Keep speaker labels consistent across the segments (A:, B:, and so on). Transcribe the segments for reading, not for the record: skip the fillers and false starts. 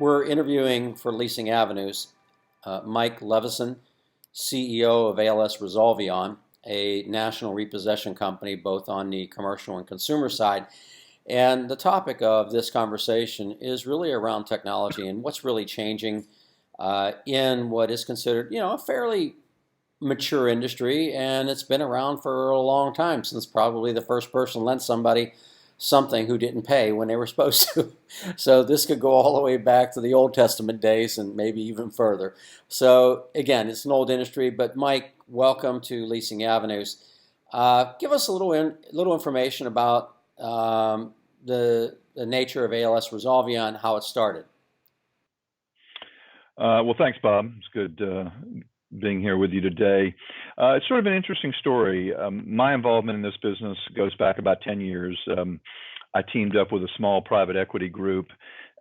A: We're interviewing for Leasing Avenues Mike Levison, CEO of ALS Resolvion, a national repossession company both on the commercial and consumer side. And the topic of this conversation is really around technology and what's really changing in what is considered, a fairly mature industry, and it's been around for a long time, since probably the first person lent somebody something who didn't pay when they were supposed to. So this could go all the way back to the Old Testament days and maybe even further. So again, it's an old industry, but Mike, welcome to Leasing Avenues. Give us a little information about the nature of ALS Resolvion, how it started.
B: Well, thanks, Bob. It's good being here with you today. It's sort of an interesting story. My involvement in this business goes back about 10 years. I teamed up with a small private equity group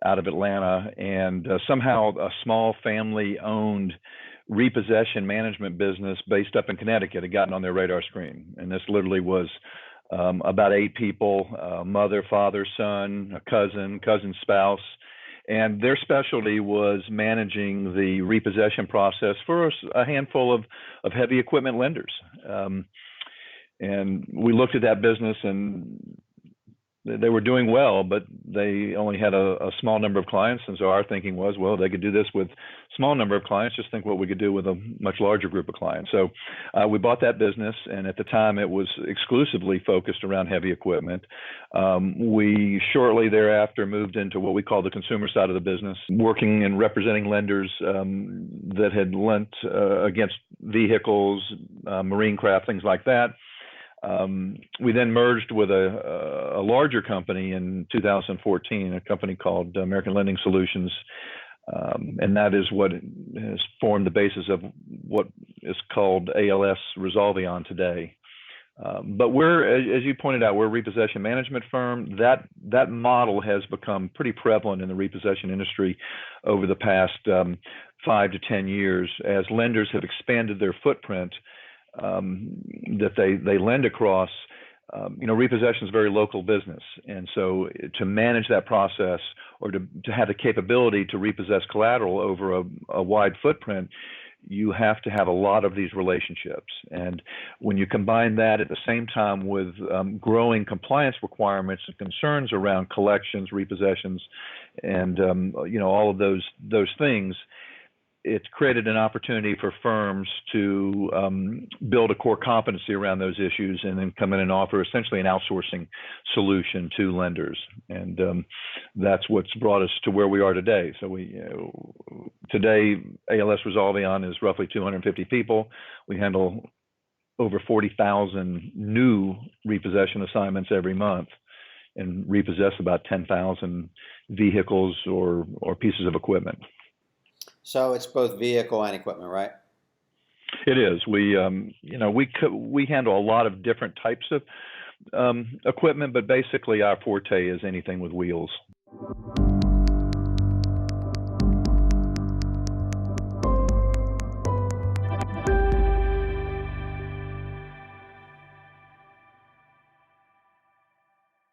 B: out of Atlanta, and somehow a small family-owned repossession management business based up in Connecticut had gotten on their radar screen. And this literally was about 8 people, mother, father, son, a cousin's spouse. And their specialty was managing the repossession process for a handful of heavy equipment lenders. And we looked at that business, and they were doing well, but they only had a small number of clients. And so our thinking was, well, they could do this with a small number of clients. Just think what we could do with a much larger group of clients. So we bought that business, and at the time it was exclusively focused around heavy equipment. We shortly thereafter moved into what we call the consumer side of the business, working and representing lenders that had lent against vehicles, marine craft, things like that. We then merged with a larger company in 2014, a company called American Lending Solutions, and that is what has formed the basis of what is called ALS Resolvion today. But as you pointed out, we're a repossession management firm. That model has become pretty prevalent in the repossession industry over the past 5 to 10 years as lenders have expanded their footprint that they lend across. Repossession is a very local business, and so to manage that process, or to have the capability to repossess collateral over a wide footprint, you have to have a lot of these relationships. And when you combine that at the same time with growing compliance requirements and concerns around collections, repossessions, and all of those things, it's created an opportunity for firms to build a core competency around those issues and then come in and offer essentially an outsourcing solution to lenders. And that's what's brought us to where we are today. So today, ALS Resolvion is roughly 250 people. We handle over 40,000 new repossession assignments every month and repossess about 10,000 vehicles or pieces of equipment.
A: So it's both vehicle and equipment, right?
B: It is. We handle a lot of different types of equipment, but basically our forte is anything with wheels.